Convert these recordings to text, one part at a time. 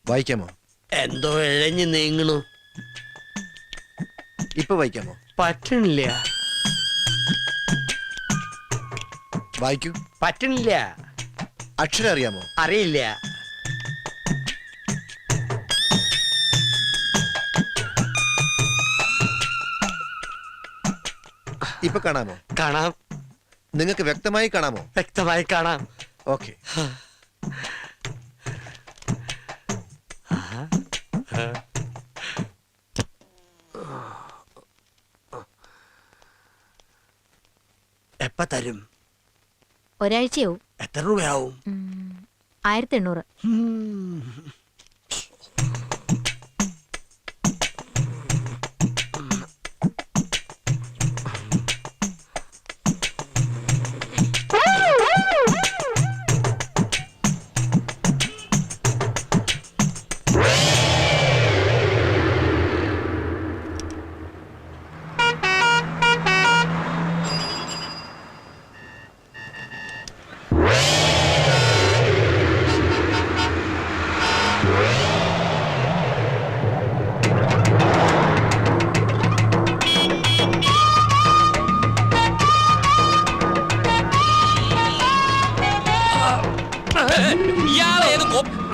വായിക്കാമോ? എന്തോ ഇഴഞ്ഞു നീങ്ങണു. ഇപ്പൊ വായിക്കാമോ? പറ്റണില്ല. വായിക്കൂ. പറ്റണില്ല. അക്ഷരം അറിയാമോ? അറിയില്ല. ഇപ്പൊ കാണാമോ? കാണാം. നിങ്ങൾക്ക് വ്യക്തമായി കാണാമോ? വ്യക്തമായി കാണാം. ഓക്കെ. എപ്പ തരും? ഒരാഴ്ചയാവും. എത്ര രൂപയാവും? 1800.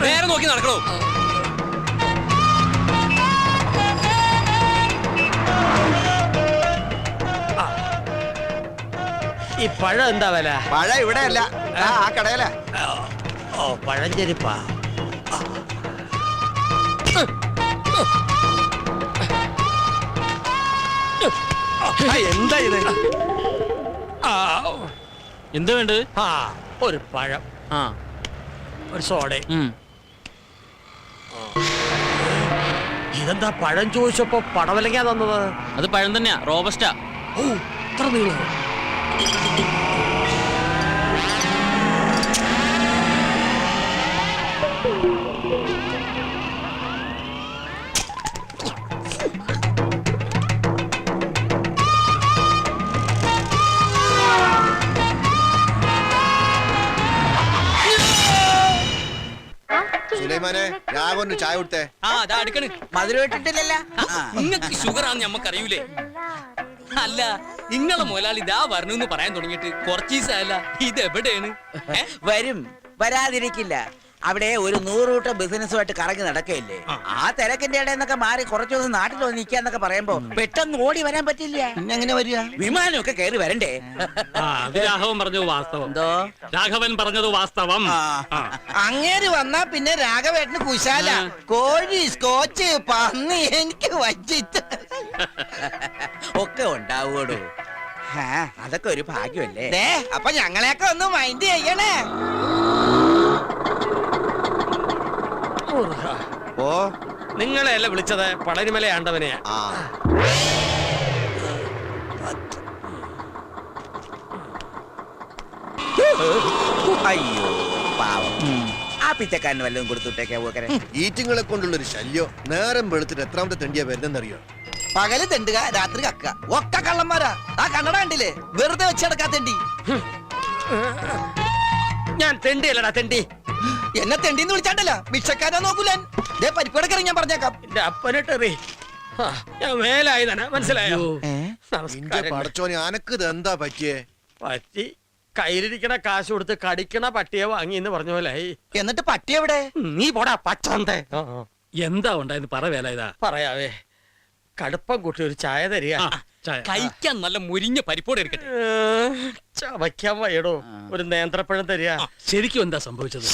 നേരെ നോക്കി നടക്കണോ? ഈ പഴം എന്താ വില? പഴം ഇവിടെ അല്ല, ആ കടയില. ഓ, പഴഞ്ചെരിപ്പാ. എന്താ ഇത്? എന്ത് വേണ്ടത്? ആ, ഒരു പഴം, ഒരു സോഡ. ഇതെന്താ പഴം ചോദിച്ചപ്പോ പടവലങ്ങാ തന്നത്? അത് പഴം തന്നെയാ, റോബസ്റ്റാ. ഓ, ഇത്ര നീളം. സുലൈമാനെ, രാഘവന് ചായ കൊടുത്തേ. മധുരം ഇട്ടിട്ടില്ലല്ലോ. നിങ്ങക്ക് ഷുഗർ ആണെന്ന് ഞമ്മക്കറിയൂലേ? അല്ല, നിങ്ങളെ മുതലാളി ഇതാ വരണമെന്ന് പറയാൻ തുടങ്ങിയിട്ട് കുറച്ച് ദിവസമല്ല. ഇത് എവിടെയാണ്? വരും, വരാതിരിക്കില്ല. അവിടെ ഒരു 100 കൂട്ടം ബിസിനസ്സുമായിട്ട് കറങ്ങി നടക്കയില്ലേ. ആ തിരക്കിന്റെ ഇടയെന്നൊക്കെ മാറി കുറച്ചു ദിവസം നാട്ടിൽ വന്ന് നിൽക്കാന്നൊക്കെ പറയുമ്പോ പെട്ടെന്ന് ഓടി വരാൻ പറ്റില്ല. എങ്ങനെ വരിക? വിമാനമൊക്കെ കയറി വരണ്ടേ? രാഘവൻ പറഞ്ഞത് വാസ്തവം. എന്തോ രാഘവൻ പറഞ്ഞത് വാസ്തവം. അങ്ങേര് വന്നാ പിന്നെ രാഘവേട്ടന് കുശാല. കോഴി, സ്കോച്ച്, പന്നി എനിക്ക് വച്ചിട്ട് ഒക്കെ ഉണ്ടാവൂടോ. അതൊക്കെ ഒരു ഭാഗ്യമല്ലേ. അപ്പൊ ഞങ്ങളെയൊക്കെ ഒന്ന് മൈൻഡ് ചെയ്യണേ. ഓ, നിങ്ങളെയല്ല വിളിച്ചത്, പളനിമല ആണ്ടവനെയാ. അയ്യോ പാവം, ആ പിച്ചക്കാരന് വല്ലതും കൊടുത്തുട്ടേക്കാ പോക്കരെ. ഈറ്റിങ്ങളെ കൊണ്ടുള്ളൊരു ശല്യം. നേരം വെളുത്തിട്ട് എത്രാമത്തെ തെണ്ടിയാ വരുന്നെന്നറിയോ? പകല് തെണ്ടുക, രാത്രി കക്ക. ഒക്കെ കള്ളന്മാരാ. ആ കണ്ണട കണ്ടില്ലേ, വെറുതെ വെച്ചെടുക്കാ തെണ്ടി. ഞാൻ തെണ്ടിയല്ലടാ തെണ്ടി. എന്നെ തെണ്ടിന്ന് വിളിച്ചാണ്ടല്ല, ഭിക്ഷക്കാരോ നോക്കൂലൻ. പരിപ്പടക്കറി ഞാൻ പറഞ്ഞേക്കാം. എന്റെ അപ്പനെട്ടറി ഞാൻ മേലായി തന്നെ, മനസ്സിലായോ? പടച്ചോനെ, അനക്ക് ഇത് എന്താ പറ്റിയേ? പറ്റി കയ്യിലിരിക്കണ കാശ് കൊടുത്ത് കടിക്കണ പട്ടിയെ വാങ്ങി എന്ന് പറഞ്ഞ പോലെ. എന്നിട്ട് പട്ടി എവിടെ? നീ പോടാ പച്ചന്തേ. എന്താ ഉണ്ടായെന്ന് പറ വേല. ഇതാ പറയാവേ, കടുപ്പം കൂട്ടി ഒരു ചായ തരിക. കഴിക്കാൻ നല്ല മുരിഞ്ഞ പരിപ്പോടെ എടുക്കട്ടെ. ചവയ്ക്കാൻ വയ്യടോ, ഒരു നേന്ത്രപ്പഴം തരിക. ശരിക്കും എന്താ സംഭവിച്ചത്?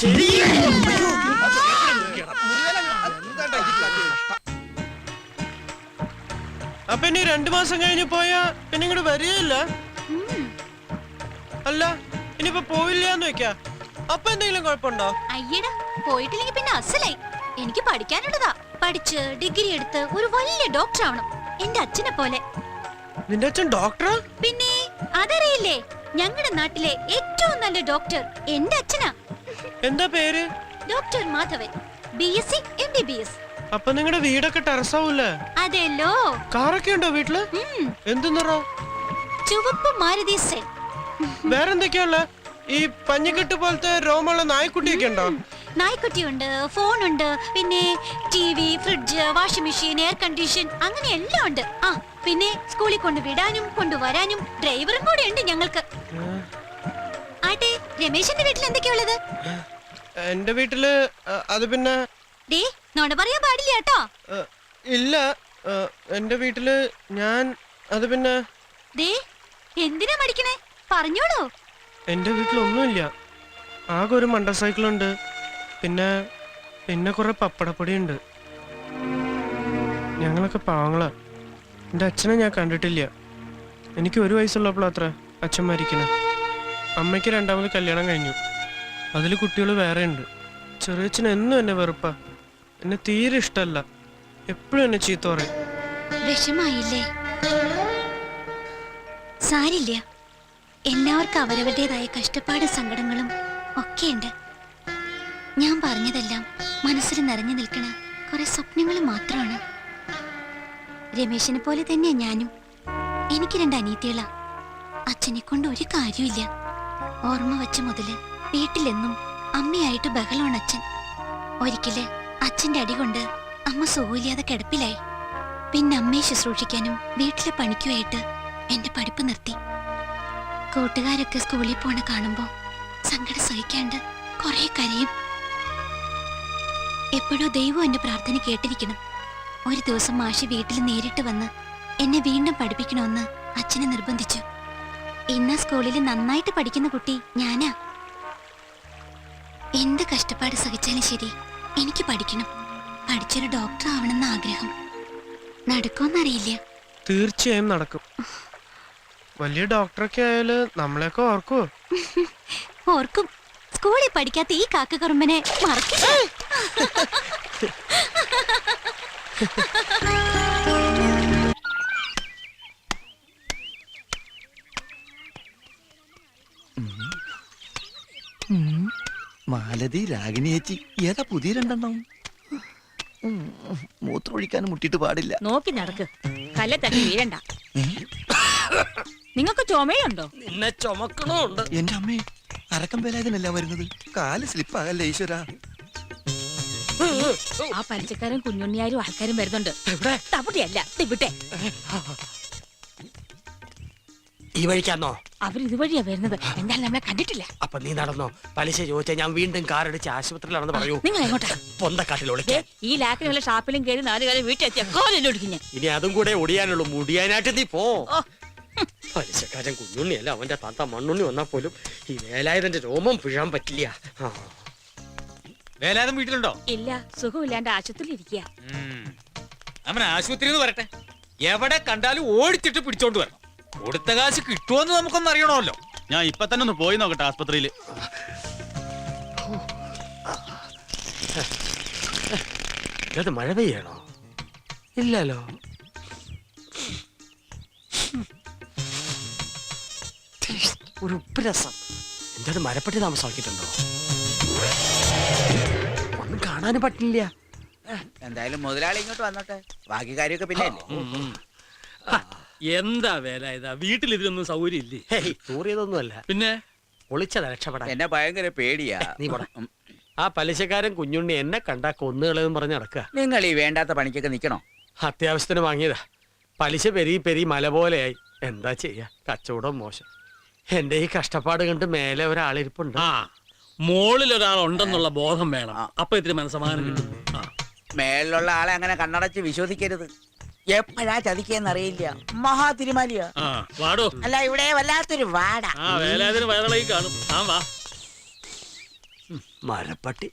അപ്പൊ ഇനി 2 മാസം കഴിഞ്ഞ് പോയാ പിന്നെ ഇങ്ങോട്ട് വരികയില്ല. അല്ല, ഇനിയിപ്പോ പോയില്ലാന്ന് വെക്കാ, അപ്പൊ എന്തെങ്കിലും കുഴപ്പമുണ്ടോ? അയ്യടാ, പോയിട്ടില്ലെങ്കിൽ പിന്നെ അസലായി. എനിക്ക് പഠിക്കാനുള്ളതാ. പഠിച്ച് ഡിഗ്രി എടുത്ത് ഒരു വലിയ ഡോക്ടർ ആവണം, എന്റെ അച്ഛനെ പോലെ. നിന്റെ അച്ഛൻ ഡോക്ടറാ? പിന്നെ അതറിയില്ലേ, ഞങ്ങളുടെ നാട്ടിലെ ഏറ്റവും നല്ല ഡോക്ടർ എന്റെ അച്ഛനാ. എന്താ പേര്? Doctor Madhavan, BSc MBBS. അപ്പൊ നിങ്ങളുടെ വീടൊക്കെ ടെറസാവൂല്ലേ? അതെല്ലോ. കാറൊക്കെ ഉണ്ടോ വീട്ടില്? എന്ത് നിറ? ചുവപ്പ് മാരുതി സെൻ. വേറെന്തൊക്കെയുള്ള? ഈ പഞ്ഞിക്കെട്ട് പോലത്തെ രോമുള്ള നായ്ക്കുട്ടിയൊക്കെ ഉണ്ടോ? നായ്ക്കുട്ടിയുണ്ട്, ഫോണുണ്ട്, പിന്നെ TV, fridge, washing machine, air condition, അങ്ങനെ എല്ലാം ഉണ്ട്. ആ പിന്നെ സ്കൂളിൽ കൊണ്ട് വിടാനും കൊണ്ടുവരാനും ഡ്രൈവറും കൂടെ ഉണ്ട് ഞങ്ങൾക്ക്. ആട്ടെ, രമേശന്റെ വീട്ടിൽ എന്തൊക്കെയുള്ളത്? എന്റെ വീട്ടില് അത് പിന്നെ ദേ നോണ പറയാൻ പാടില്ല കേട്ടോ. ഇല്ല. എന്റെ വീട്ടില് ഞാൻ അത് പിന്നെ ദേ എന്തിനാ മടിക്കണേ, പറഞ്ഞോളൂ. എന്റെ വീട്ടിലൊന്നുമില്ല. ആകെ ഒരു മണ്ടർ സൈക്കിളുണ്ട്, പിന്നെ പിന്നെ കുറെ പപ്പടപ്പൊടി ഉണ്ട്. ഞങ്ങളൊക്കെ പാവങ്ങളാ. എൻ്റെ അച്ഛനെ ഞാൻ കണ്ടിട്ടില്ല. എനിക്ക് 1 വയസ്സുള്ളപ്പോഴത്ര അച്ഛൻ മരിക്കണേ. അമ്മയ്ക്ക് 2ാമത് കല്യാണം കഴിഞ്ഞു. അതിൽ കുട്ടികൾ വേറെ ഉണ്ട്. ചെറിയച്ഛൻ എന്നും എന്നെ വെറുപ്പാ. എന്നെ തീരെ ഇഷ്ടമല്ല. എപ്പോഴും എന്നെ ചീത്ത പറയും. വിഷമായില്ലേ? സാരില്ല, എല്ലാവർക്കും അവരവരുടേതായ കഷ്ടപ്പാടും സങ്കടങ്ങളും ഒക്കെയുണ്ട്. ഞാൻ പറഞ്ഞതെല്ലാം മനസ്സിൽ നിറഞ്ഞു നിൽക്കണ കുറെ സ്വപ്നങ്ങൾ മാത്രമാണ്. രമേശിനെ പോലെ തന്നെയാ ഞാനും. എനിക്ക് 2 അനിയത്തികളാ. അച്ഛനെ കൊണ്ട് ഒരു കാര്യമില്ല. ഓർമ്മ വെച്ച മുതല് വീട്ടിലെന്നും അമ്മയായിട്ട് ബഹളമാണ് അച്ഛൻ. ഒരിക്കല് അച്ഛന്റെ അടി കൊണ്ട് അമ്മ സുഖമില്ലാതെ കിടപ്പിലായി. പിന്നെ അമ്മയെ ശുശ്രൂഷിക്കാനും വീട്ടിലെ പണിക്കുമായിട്ട് എന്റെ പഠിപ്പ് നിർത്തി. കൂട്ടുകാരൊക്കെ സ്കൂളിൽ പോണ കാണുമ്പോ സങ്കടം സഹിക്കാണ്ട് കുറെ കരയും. എപ്പോഴോ ദൈവം എന്റെ പ്രാർത്ഥന കേട്ടിരിക്കണം. ഒരു ദിവസം മാഷി വീട്ടിൽ നേരിട്ട് വന്ന് എന്നെ വീണ്ടും പഠിപ്പിക്കണമെന്ന് അച്ഛനെ നിർബന്ധിച്ചു. ഇന്ന സ്കൂളിൽ നന്നായിട്ട് പഠിക്കുന്ന കുട്ടി ഞാനാ. എന്ത് കഷ്ടപ്പാട് സഹിച്ചാലും ശരി, എനിക്ക് പഠിക്കണം. പഠിച്ചൊരു ഡോക്ടർ ആവണമെന്ന് ആഗ്രഹം. നടക്കുമെന്നറിയില്ല. തീർച്ചയായും നടക്കും. വലിയ ഡോക്ടറൊക്കെ ആയാല് നമ്മളെയൊക്കെ ഓർക്കുവോ? ഓർക്കും. സ്കൂളിൽ പഠിക്കാത്ത ഈ കാക്കക്കുറുമ്പനെ മറക്കില്ല. മാലതി, രാഗിണി ചേച്ചി, ഏതാ പുതിയ 2 മൂത്രമൊഴിക്കാൻ മുട്ടിട്ട് പാടില്ല. നോക്കി നടക്ക്, കല്ലെ തട്ടി വീഴണ്ട. നിങ്ങൾക്ക് ചുമയുണ്ടോ? നിന്നെ ചുമക്കണുണ്ട്. എന്റെ അമ്മേ, അരക്കം വേലായതിനല്ല വരുന്നത്. കാല് സ്ലിപ്പാകല്ലേ ഈശ്വര. ആ പലിശക്കാരും കുഞ്ഞുണ്ണിയാരും ആൾക്കാരും വരുന്നുണ്ട്. തവിടെയല്ല, ഇവിടെ ഈ വഴിക്കാന്നോ? അവരിതുവഴിയാ വരുന്നത്. എന്തായാലും നമ്മളെ കണ്ടിട്ടില്ല. അപ്പൊ നീ നടന്നോ? പലിശ ചോദിച്ചാൽ ഞാൻ വീണ്ടും കാറടിച്ച് ആശുപത്രിയിലാണെന്ന് പറയൂ. നിങ്ങൾ എങ്ങോട്ടാ? പൊന്തക്കാട്ടിൽ ഒളിക്കാൻ. ഈ ലാക്കിനുള്ള ഷാപ്പിലും കയറി 4 കാലം വീട്ടിലെത്തിയ കോലൊടിക്കും ഞാൻ. ഇനി അതും കൂടെ ഒടിയാനുള്ളൂ. മുടിയാനായിട്ട് നീ പോ. പലിശക്കാരൻ കുഞ്ഞുണ്ണിയല്ല, അവന്റെ താത്ത മണ്ണുണ്ണി വന്നാ പോലും ഈ വേലായുധന്റെ രോമം പിഴാൻ പറ്റില്ല. വേലായുധൻ വീട്ടിലുണ്ടോ? ഇല്ല, സുഖമില്ലാണ്ട് ആശുപത്രിയിൽ ഇരിക്കുക. അവൻ ആശുപത്രിയിൽ നിന്ന് വരട്ടെ. എവിടെ കണ്ടാലും ഓടിച്ചിട്ട് പിടിച്ചോണ്ട് വരണം. കൊടുത്ത കാശ് കിട്ടുമോന്ന് നമുക്കൊന്ന് അറിയണമല്ലോ. ഞാൻ ഇപ്പൊ തന്നെ ഒന്ന് പോയി നോക്കട്ടെ ആസ്പത്രിയില്. ഇത് മഴ പെയ്യണോ? ഇല്ലല്ലോ. ഒരു ഉപ്പ് രസം. എന്താ മരപ്പെട്ടി താമസമാക്കിയിട്ടുണ്ടോ? ഒന്നും കാണാനും പറ്റില്ല. എന്തായാലും മുതലാളി ഇങ്ങോട്ട് വന്നോട്ടെ. ബാക്കി കാര്യമൊക്കെ പിന്നെ എന്താ വേല ഇതാ? വീട്ടിൽ ഇതിനൊന്നും സൗകര്യം ഇല്ലേ? ഹേയ്, തൂറിയതൊന്നുമല്ല. പിന്നെ ഒളിച്ചതാ രക്ഷപ്പെടാൻ. എന്നെ ഭയങ്കര പേടിയാ. നീ പോടാ. ആ പലിശക്കാരൻ കുഞ്ഞുണ്ണി എന്നെ കണ്ടാ കൊന്നുകളെന്ന് പറഞ്ഞ് നടക്കുക. നിങ്ങൾ ഈ വേണ്ടാത്ത പണിക്കൊക്കെ നിക്കണോ? അത്യാവശ്യത്തിന് വാങ്ങിയതാ. പലിശ പെരി പെരി മല പോലെയായി. എന്താ ചെയ്യാ, കച്ചവടം മോശം. എന്റെ ഈ കഷ്ടപ്പാട് കണ്ട് മേലെ ഒരാളിരിപ്പുണ്ട്. ആ, മോളിൽ ഒരാളുണ്ടെന്നുള്ള ബോധം വേണം. അപ്പൊ ഇത്തിരി മനസ്സമാധാനം കിട്ടും. മേലുള്ള ആളെ അങ്ങനെ കണ്ണടച്ച് വിശ്വസിക്കരുത്. എപ്പോഴാ ചതിക്കെന്നറിയില്ല. മഹാ തിരുമാലിയാ. വാടോ. അല്ല, ഇവിടെ വല്ലാത്തൊരു വാട. ആ വേലാതിന് വയറിളകി കാണും. ആ വാ. മരപ്പട്ടി.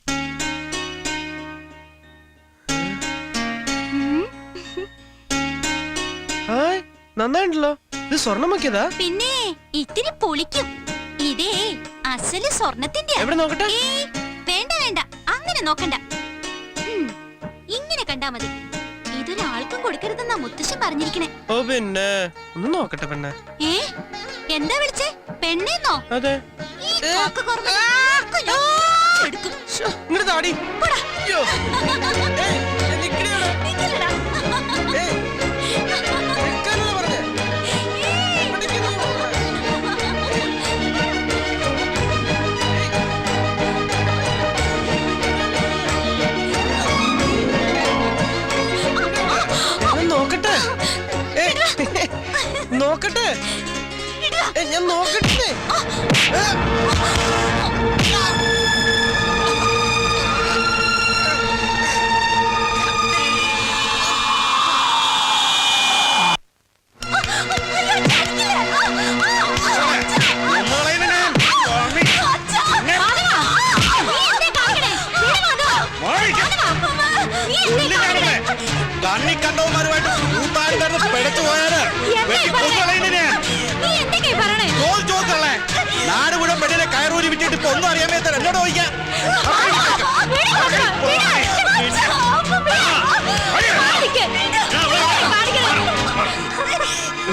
ഹായ്, നന്നായിട്ടുണ്ടല്ലോ. ഇത് സ്വർണ്ണം വെക്കിയതാ? പിന്നെ ഇത്തിരി പൊളിക്കും. ഇതേ അസല് സ്വർണത്തിന്റെ. എവിടെ നോക്കട്ടെ? വേണ്ട വേണ്ട, അങ്ങനെ നോക്കണ്ട. ഇങ്ങനെ കണ്ടാ മതി. ഇതൊരാൾക്കും കൊടുക്കരുതെന്നാ മുത്തശ്ശൻ പറഞ്ഞിരിക്കണേ. ഓ പിന്നെ ഒന്ന് നോക്കട്ടെ പെണ്ണെ. എന്താ വിളിച്ചേ? പെണ്ണേന്നോ? അതെ. ഈ കാക്കക്കുറുമ്പൻ എടുക്കും. ഇങ്ങോട്ട് താടി. അയ്യോ. ഏയ്, നിക്കടി അവിടെ. നിക്കലെടാ. ഏയ്, നിക്കാനല്ലേ പറഞ്ഞേ? പഠിക്കുന്നു. നോക്കട്ടെ ഞാൻ നോക്കട്ടെ. കണ്ണി കണ്ടവന്മാരുമായിട്ട് കൂട്ടാരി പിടച്ചു പോയാല് ചോദിച്ചോളേ നാട് മുഴുവൻ പെണ്ണിനെ കയറൂരി വിട്ടിട്ട് ഇപ്പൊ ഒന്നും അറിയാൻ മേത്ത എന്നോട് ചോദിക്കാം.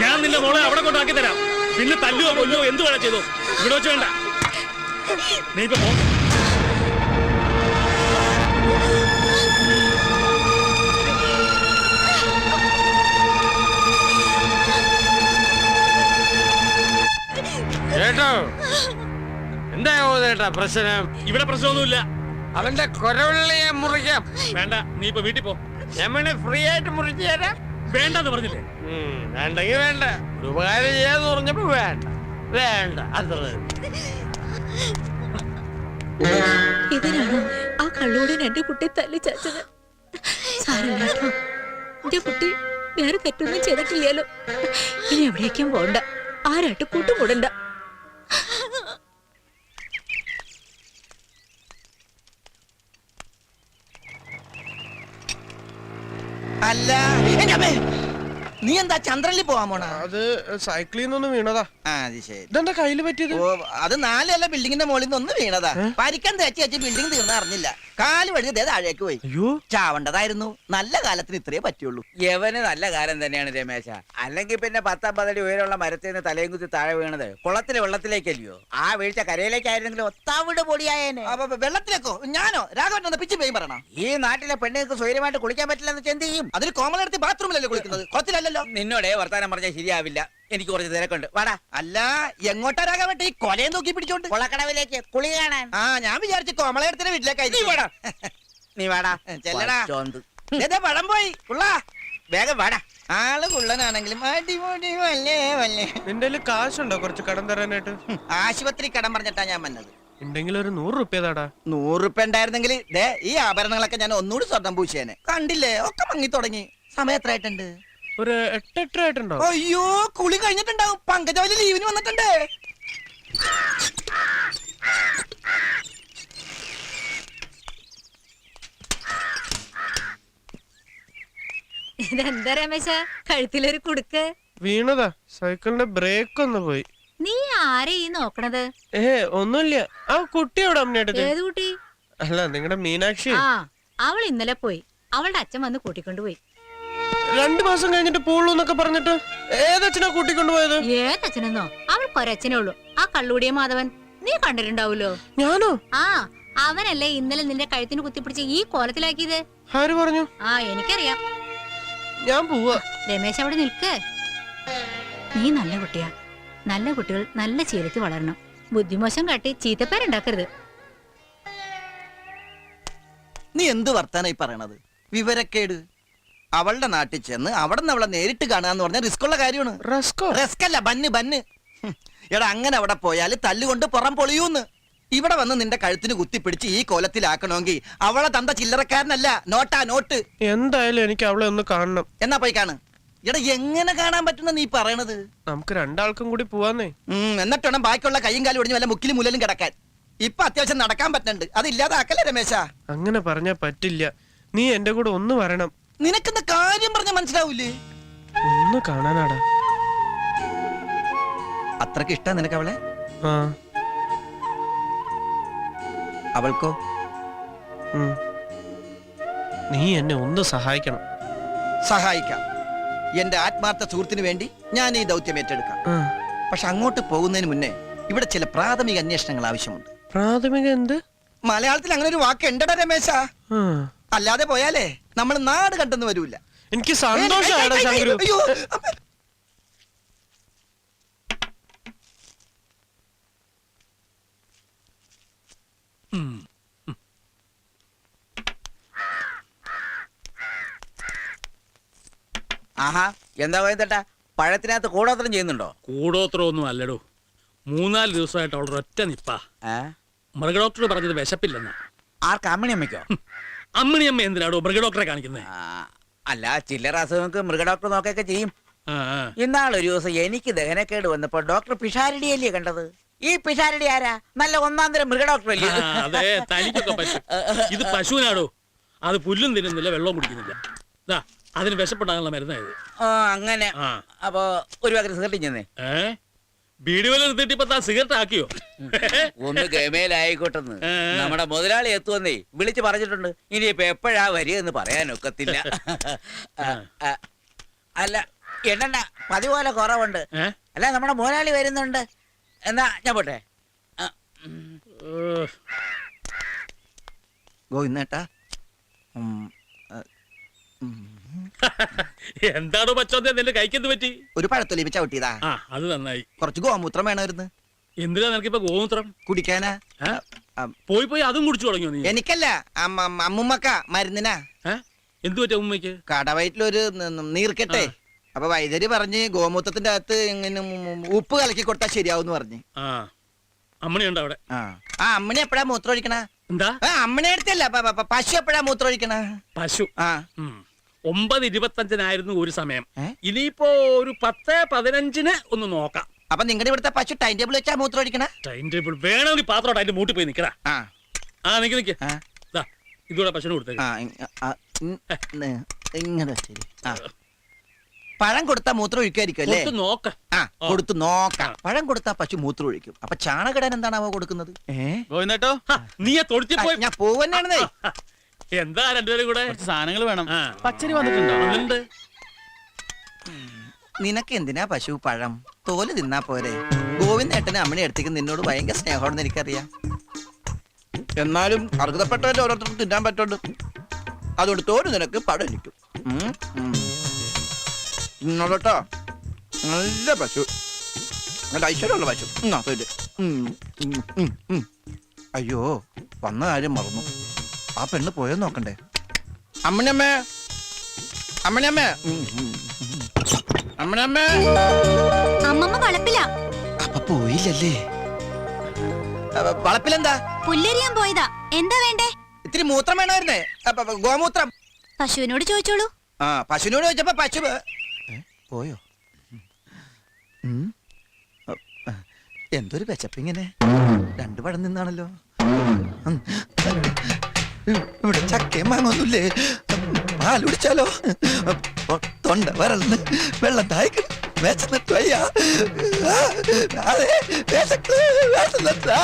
ഞാൻ നിന്റെ മോളെ അവിടെ കൊണ്ടാക്കി തരാം. പിന്നെ തല്ലുവോ കൊല്ലോ എന്ത് വേണം ചെയ്തോ. ഇവിടെ വെച്ച് വേണ്ട. നീ ഇപ്പൊ പോ. കേട്ടോ എന്തായോ ചേട്ടാ പ്രശ്നം? ഇവിടെ പ്രശ്നമൊന്നുമില്ല. അവന്റെ കൊരവള്ളിയെ മുറിക്കാം. വേണ്ട, നീ ഇപ്പൊ വീട്ടിൽ പോ. ഞാൻ ഫ്രീ ആയിട്ട് മുറിച്ചു തരാം. വേണ്ടെന്ന് പറഞ്ഞില്ലേ? വേണ്ടെങ്കിൽ വേണ്ട. ഒരു ഉപകാരം ചെയ്യാന്ന് പറഞ്ഞപ്പോ വേണ്ട വേണ്ട അത്ര. ഇതിനാണോ ആ കള്ളൂടൻ എന്റെ കുട്ടി തല്ലി ചാച്ചത്? സാരമില്ല കേട്ടോ, എന്റെ കുട്ടി വേറെ തെറ്റൊന്നും ചെയ്തിട്ടില്ലല്ലോ. ഇനി എവിടേക്കും പോണ്ട, ആരായിട്ട് കൂട്ടുകൂടണ്ട. അല്ല നീ എന്താ ചന്ദ്രനിൽ പോവാൻ പോണ? അത് സൈക്കിളിൽ നിന്നൊന്ന് വീണതാ. അത് ശരി. ഇതെന്താ കയ്യില് പറ്റിയത്? ഓ, അത് 4 നില ബിൽഡിങ്ങിന്റെ മുകളിൽ നിന്ന് ഒന്ന് വീണതാ. പരിക്കാൻ തേച്ച് ബിൽഡിംഗ് തീർന്ന അറിഞ്ഞില്ല. കാല് വഴുതി താഴേക്ക് പോയി. അയ്യോ, ചാവണ്ടതായിരുന്നു. നല്ല കാലത്തിന് ഇത്രേ പറ്റുള്ളൂ. യവന് നല്ല കാലം തന്നെയാണ് രമേശ. അല്ലെങ്കിൽ പിന്നെ 10-50 അടി ഉയരമുള്ള മരത്തിൽ നിന്ന് തലയും കുത്തി താഴെ വീണത് കുളത്തിലെ വെള്ളത്തിലേക്കല്ലയോ? ആ വീഴ്ച കരയിലേക്കായിരുന്നെങ്കിലും ഒത്താവിട് പൊടിയായേനെ. വെള്ളത്തിലേക്കോ? ഞാനോ? രാഘവൻ പിച്ചു പേയും പറയണം. ഈ നാട്ടിലെ പെണ്ണുങ്ങൾക്ക് സ്വൈര്യമായിട്ട് കുളിക്കാൻ പറ്റില്ലെന്ന് എന്ത് ചെയ്യും? അതിന് കോമളെടുത്ത് ബാത്റൂമിലല്ലേ കുളിക്കുന്നത്, കുളത്തിലല്ലോ. നിന്നോടെ വർത്താനം പറഞ്ഞാൽ ശരിയാവില്ല. എനിക്ക് കുറച്ച് തിരക്കുണ്ട്. വാടാ. അല്ല, എങ്ങോട്ടാ രാഘവൻ ഈ കൊലയും നോക്കി പിടിച്ചോണ്ട്? കൊളക്കടവിലേക്ക് കുളി കാണാൻ. ആ, ഞാൻ വിചാരിച്ചു കോമളയുടെ വീട്ടിലേക്കായി. നീ വാടാ, ചെല്ലടാ. പഴം പോയി. വേഗം വാടാ. ആള് കുള്ളനാണെങ്കിലും അടിപൊളി വല്ലേ വല്ലേ. നിന്റെ കയ്യില് കാശുണ്ടോ കുറച്ച് കടം തരാനായിട്ട്? ആശുപത്രി കടം പറഞ്ഞിട്ടാ ഞാൻ വന്നത്. ഉണ്ടെങ്കിൽ ഒരു 100 റുപ്യ താടാ. 100 റുപ്യ ഉണ്ടായിരുന്നെങ്കിൽ ഈ ആഭരണങ്ങളൊക്കെ ഞാൻ ഒന്നുകൂടി സ്വർണ്ണം പൂശേനെ. കണ്ടില്ലേ, ഒക്കെ മങ്ങി തുടങ്ങി. സമയം എത്രയായിട്ടുണ്ട്? ഒരു 8-8 ആയിട്ടുണ്ടോ? അയ്യോ, കുളി കഴിഞ്ഞിട്ടുണ്ടാവും. പങ്കജവലി ലീവിന് വന്നിട്ടുണ്ട്. ഇതെന്താ രമേശ, കഴുത്തിലൊരു കുടുക്ക്? വീണതാ. സൈക്കിളിന്റെ ബ്രേക്ക് ഒന്ന് പോയി. നീ ആരെ ഈ നോക്കണത്? ഒന്നുമില്ല. ആ കുട്ടി എവിടെ അമ്മേട്ടത്? ഏത് കുട്ടി? അല്ല, നിങ്ങളുടെ മീനാക്ഷി. ആ, അവൾ ഇന്നലെ പോയി. അവളുടെ അച്ഛൻ വന്ന് കൂട്ടിക്കൊണ്ടുപോയി. 2 മാസം കഴിഞ്ഞിട്ട് പോളൂന്നൊക്കെ പറഞ്ഞിട്ട് ഏതച്ഛനാ കൂട്ടിക്കൊണ്ടുപോയത്? ഏതച്ഛനെന്നോ? അവൾക്കൊരച്ഛനേ ഉള്ളൂ, ആ കള്ളൂടിയ മാധവൻ. നീ കണ്ടിട്ടുണ്ടാവൂലോ. ഞാനോ? ആ, അവനല്ലേ ഇന്നലെ നിന്റെ കഴുത്തിന് കുത്തിപ്പിടിച്ച് ഈ കോലത്തിലാക്കിയത്. ആര് പറഞ്ഞു? ആ, എനിക്കറിയാം. ഞാൻ പോവാ. രമേശ് അവിടെ നിൽക്ക്. നീ നല്ല കുട്ടിയാ. നല്ല കുട്ടികൾ നല്ല ശീലത്തിൽ വളരണം. ബുദ്ധിമോശം കാട്ടി ചീത്തപ്പേരുണ്ടാക്കരുത്. നീ എന്ത് വർത്താനായി പറയണത്? വിവരക്കേട്. അവളുടെ നാട്ടിൽ ചെന്ന് അവിടെ നിന്ന് അവളെ നേരിട്ട് കാണാന്ന് പറഞ്ഞാൽ റിസ്ക് ഉള്ള കാര്യമാണ്. റിസ്ക് അല്ല, ബന്ന്. എടാ, അങ്ങനെ അവിടെ പോയാൽ തല്ലുകൊണ്ട് പുറം പൊളിയൂന്ന്. ഇവിടെ വന്ന് നിന്റെ കഴുത്തിന് കുത്തിപ്പിടിച്ച് ഈ കോലത്തിലാക്കണമെങ്കിൽ അവളെ തന്ത ചില്ലറക്കാരനല്ല, നോട്ടാ നോട്ട്. എന്തായാലും എനിക്ക് അവളെ ഒന്ന് കാണണം. എന്നാ പോയി കാണ്. എടാ, എങ്ങനെ കാണാൻ പറ്റുന്ന നീ പറയണത്? നമുക്ക് 2 ആൾക്കും കൂടി പോവാന്നേ. എന്നിട്ട് വേണം ബാക്കിയുള്ള കൈയും കാലും ഒടിഞ്ഞ് വല്ല മുക്കിലും മുലലും കിടക്കാൻ. ഇപ്പൊ അത്യാവശ്യം നടക്കാൻ പറ്റുന്നുണ്ട്. അതില്ലാതാക്കല്ലേ രമേശ? അങ്ങനെ പറഞ്ഞാ പറ്റില്ല. നീ എന്റെ കൂടെ ഒന്ന് വരണം. നിനക്കെന്താ കാര്യം പറഞ്ഞ മനസ്സിലാവൂലേ? ഒന്ന് കാണാനാടാ. അത്രക്ക് ഇഷ്ട നിനക്ക് അവളെ? ആ. അവൾക്കോ? നീ എന്നെ ഒന്ന് സഹായിക്കണം. സഹായിക്കാം. എന്റെ ആത്മാർത്ഥ സുഹൃത്തിന് വേണ്ടി ഞാൻ ഈ ദൗത്യം ഏറ്റെടുക്കാം. പക്ഷെ അങ്ങോട്ട് പോകുന്നതിന് മുന്നേ ഇവിടെ ചില പ്രാഥമിക അന്വേഷണങ്ങൾ ആവശ്യമുണ്ട്. പ്രാഥമിക എന്ത്? മലയാളത്തിൽ അങ്ങനെ ഒരു വാക്ക് ഉണ്ടടാ രമേശ. അല്ലാതെ പോയാലേ നമ്മൾ നാട് കണ്ടെന്ന് വരൂല. എനിക്ക് സന്തോഷാടാ ശങ്കരു. അയ്യോ, ആഹാ, എന്താ പോയതട്ടാ? പഴത്തിനകത്ത് കൂടോത്രം ചെയ്യുന്നുണ്ടോ? കൂടോത്രമൊന്നും അല്ലടോ. 3-4 ദിവസമായിട്ട് അവളുടെ ഒറ്റ നിപ്പാ. ഏ? മൃഗഡോക്ടർ പറഞ്ഞത് വിശപ്പില്ലെന്നാ. ആർക്ക്? അമ്മണിയമ്മയ്ക്കോ? അമ്മിണിയമ്മ എന്തിനാടോ മൃഗഡോക്ടറെ കാണിക്കുന്നത്? അല്ല, ചില്ലറ അസുഖങ്ങൾക്ക് മൃഗഡോക്ടർ നോക്കൊക്കെ ചെയ്യും. ആ, ആ. ഇന്നാളൊരു ദിവസം എനിക്ക് ദഹനക്കേട് വന്നപ്പോ ഡോക്ടർ പിഷാരടിയല്ലേ കണ്ടത്? ഈ പിഷാരടി ആരാ? നല്ല ഒന്നാന്തരം മൃഗഡോക്ടർ അല്ലേ? ആ, അതെ, തനിക്കൊക്കെ പറ്റും. ഇത് പശുവിനാടോ. അത് പുല്ലും തിന്നുന്നില്ല, വെള്ളവും കുടിക്കുന്നില്ല. ദാ, അതിന് വിശപ്പുണ്ടാകാനുള്ള മരുന്നായത്. അങ്ങനെ. ആ. അപ്പൊ ഒരു പകരം സിഗരറ്റ് ചെന്നേ. ബീഡി വല്ല നിർത്തിയിട്ട് ഇപ്പൊ താൻ സിഗരറ്റ് ആക്കിയോ? ഒന്ന് ഗമേലായിക്കോട്ടെന്ന് നമ്മുടെ മുതലാളി എത്തുവന്നേ വിളിച്ചു പറഞ്ഞിട്ടുണ്ട്. ഇനിയിപ്പൊ എപ്പോഴാ വരിക എന്ന് പറയാനൊക്കത്തില്ല. അല്ല, എണ്ണ പതിപോലെ കുറവുണ്ട്. അല്ല, നമ്മുടെ മുതലാളി വരുന്നുണ്ട്. എന്നാ ഞാൻ പോട്ടെ. ഗോവിന്ദേട്ടാ, എന്താണോ പച്ചോദ്യ നിന്റെ കൈക്കെന്ത് പറ്റി? ഒരു പഴത്തൊലി ചവിട്ടിയതാ. ആ, അത് നന്നായി. കുറച്ച് ഗോമൂത്രം വേണമായിരുന്നു. എന്തിനാ നിനക്കിപ്പോ ഗോമൂത്രം കുടിക്കാനാ? പോയി പോയി അതും കുടിച്ചു തുടങ്ങിയോ നീ? എനിക്കല്ല, അമ്മുമ്മക്ക മരുന്നിനാ. എന്തു പറ്റി അമ്മയ്ക്ക്? കടവയറ്റിലൊരു നീർക്കെട്ടെ. അപ്പൊ വൈദ്യര് പറഞ്ഞ് ഗോമൂത്രത്തിന്റെ അകത്ത് ഇങ്ങനെ ഉപ്പ് കലക്കി കൊടുത്താൽ ശരിയാവും പറഞ്ഞു. ആ, അമ്മണി ഉണ്ടോ അവിടെ? ആ, അമ്മണി എപ്പോഴാ മൂത്രം ഒഴിക്കണ? എന്താ? അമ്മണി അടുത്തല്ല, പശു എപ്പോഴാ മൂത്രം ഒഴിക്കണ? പശു 9:25 ഒരു സമയം. ഇനിയിപ്പോ ഒരു 10:15 ഒന്ന് നോക്കാം. അപ്പൊ നിങ്ങളുടെ ഇവിടുത്തെ പശു ടൈം ടേബിൾ വെച്ചാ മൂത്രം ഒഴിക്കണ? ടൈം ടേബിൾ വേണമെങ്കിൽ പാത്രോട്ട് അതിന്റെ മൂട്ടി പോയി നിക്കടാ. നിക്ക് ഇതൂടെ പശുവിന് കൊടുത്തേ. ഇങ്ങനെ ശരി. പഴം കൊടുത്താ മൂത്രം ഒഴിക്കായിരിക്കും അല്ലേ? കൊടുത്തു നോക്കാം. പഴം കൊടുത്താ പശു മൂത്രം ഒഴിക്കും. അപ്പൊ ചാണകിടാൻ എന്താണാവോ കൊടുക്കുന്നത്? ഗോവിന്ദേട്ടോ, നീ തൊഴുത്തി പോയി. ഞാൻ പോവന്നാണെന്നേ. എന്താ രണ്ടുപേരും കൂടെ? സാധനങ്ങൾ വേണം. പച്ചരി വന്നിട്ടുണ്ടോ? ഉണ്ട്. നിനക്ക് എന്തിനാ പശു പഴം? തോല് തിന്നാ പോരെ. ഗോവിന്ദേട്ടന് അമ്മണി അടുത്തേക്ക് നിന്നോട് ഭയങ്കര സ്നേഹമാണെന്ന് എനിക്കറിയാം. എന്നാലും അർഹതപ്പെട്ടവരെ ഓരോരുത്തർക്കും തിന്നാൻ പറ്റുണ്ട്. അതുകൊണ്ട് തോല് നിനക്ക് പഴം എനിക്കും. ഇന്നോട്ടോ നല്ല പശു, നല്ല ഐശ്വര്യമുള്ള പശു. അയ്യോ, വന്ന കാര്യം മറന്നു. ആ പെണ്ണ് പോയോ നോക്കണ്ടേ? അമ്മനമ്മേ, അമ്മനമ്മേ, അമ്മനമ്മേ. അമ്മമ്മ വളപ്പില. അപ്പൊ പോയില്ലല്ലേ? വളപ്പിലെന്താ? പുല്ലരിയാൻ പോയതാ. എന്താ വേണ്ടേ? ഇത്തിരി മൂത്രം വേണമായിരുന്നേ. ഗോമൂത്രം. പശുവിനോട് ചോദിച്ചോളൂ. പശുവിനോട് ചോദിച്ചപ്പോ പശു പോയോ? എന്തൊരു വിശപ്പിങ്ങനെ. 2 പഴം നിന്നാണല്ലോ. ഇവിടെ ചക്കയും മാങ്ങൊന്നുമില്ലേ? പാൽ കുടിച്ചാലോ? തൊണ്ട വരൾന്ന് വെള്ളം തായ്ക്കും. വിശന്നിട്ട് വയ്യ. അതെ, വിശന്നിട്ട്.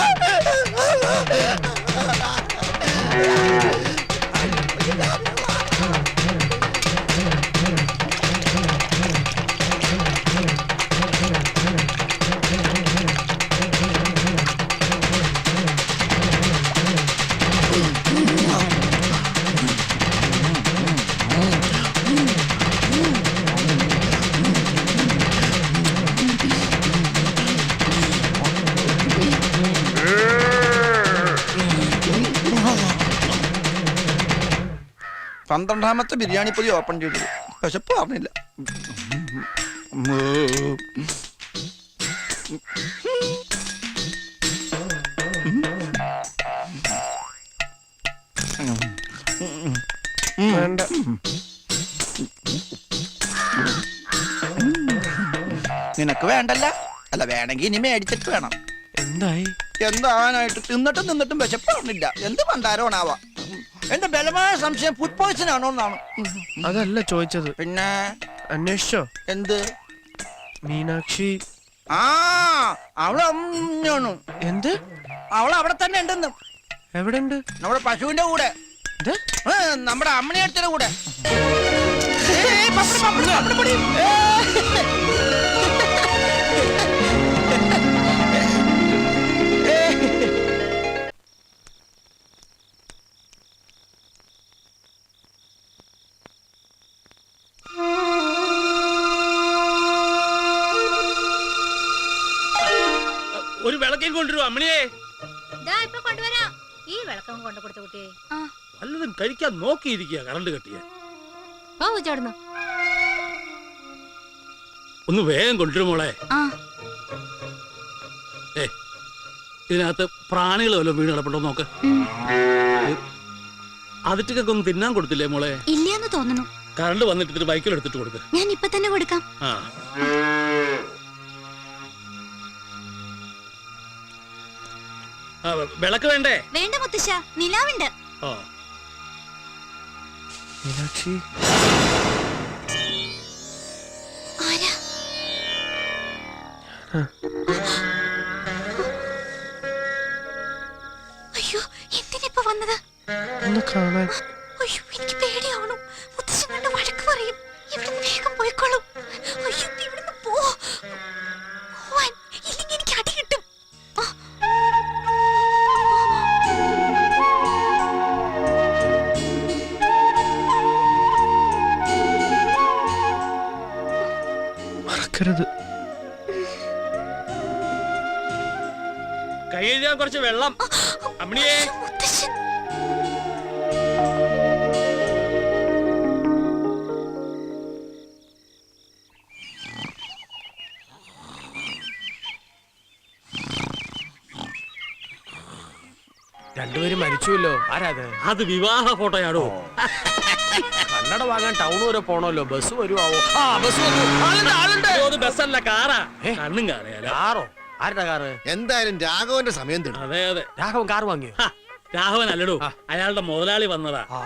പന്ത്രണ്ടാമത്തെ ബിരിയാണി പൊതി ഓപ്പൺ ചെയ്തു. വിശപ്പ് പറഞ്ഞില്ല. വേണ്ട. നിനക്ക് വേണ്ടല്ല? അല്ല, വേണമെങ്കിൽ ഇനി മേടിച്ചിട്ട് വേണം. എന്തായി? എന്താവാനായിട്ട്? തിന്നിട്ടും വിശപ്പ് പറഞ്ഞില്ല. എന്ത് പണ്ടാരോണാവാ. എന്റെ ബലമായ സംശയം ഫുഡ് പോയ്സൺ ആണോ എന്നാണ്. അതല്ല ചോദിച്ചത്. പിന്നെ അന്വേഷിച്ചോ? എന്ത്? മീനാക്ഷി. അവള് എന്ത്? അവൾ അവിടെ തന്നെ ഉണ്ടെന്ന്. എവിടെ ഉണ്ട്? നമ്മുടെ പശുവിന്റെ കൂടെ. നമ്മുടെ അമ്മണിയടുത്തിന്റെ കൂടെ. ഒരു വിളക്കേം കൊണ്ടുവരും അമ്മണിയെ. ഈ വിളക്കം കൊണ്ടു കൊടുത്ത കുട്ടിയെ വല്ലതും കഴിക്കാൻ നോക്കിയിരിക്കുക. കറണ്ട് കെട്ടിയ ഒന്ന് വേഗം കൊണ്ടുവരും മോളെ. ആ ഇതിനകത്ത് പ്രാണികൾ വല്ലതും വീണ് കിടപ്പുണ്ടോ നോക്ക്. ഉം. അതിട്ടൊക്കെ ഒന്ന് തിന്നാൻ കൊടുത്തില്ലേ മോളെ? ഇല്ലാന്ന് തോന്നുന്നു. കറണ്ട് വന്നിട്ട് ബൈക്കിൽ എടുത്തിട്ട് കൊടുക്ക്. ഞാൻ ഇപ്പൊ തന്നെ കൊടുക്കാം. ആ വിളക്ക് വേണ്ടേ? വേണ്ട മുത്തശ്ശ, നിലാവുണ്ട്. ഓ മീനാക്ഷി ആരാ? അയ്യോ, എന്തിനിപ്പോ വന്നത്? ഒന്ന് കാണാൻ. അയ്യോ, എനിക്ക് പേടിയാവണു. മുത്തശ്ശൻ കണ്ട് വഴക്ക് പറയും. ഇവിടുന്ന് വേഗം പോയിക്കോളൂ. അയ്യോ, ഇവിടുന്ന് പോവാൻ. ഇല്ലെങ്കിൽ എനിക്ക് അടി കിട്ടും. ആ. മറക്കരുത്. കൈ കഴുകാൻ കുറച്ച് വെള്ളം. അമ്മിണിയേ, മുത്തശ്ശൻ. രണ്ടുപേരും മരിച്ചുവല്ലോ. ആരാത്? അത് വിവാഹ ഫോട്ടോയാണോ? കണ്ണട വാങ്ങാൻ ടൗൺ വരെ പോണല്ലോ. ബസ് വരുവാവോ? ആ ബസ് വന്നു. ആളുണ്ട്. അത് ബസ്സല്ല, കാറാ. കണ്ണും കാണുകയല്ല. കാറോ? ആരുടെ കാറ്? എന്തായാലും രാഘവന്റെ സമയം തീർന്നു. അതെ അതെ. രാഘവൻ കാർ വാങ്ങിയോ? രാഘവൻ അല്ലടോ, അയാളുടെ മുതലാളി വന്നതാ. ആ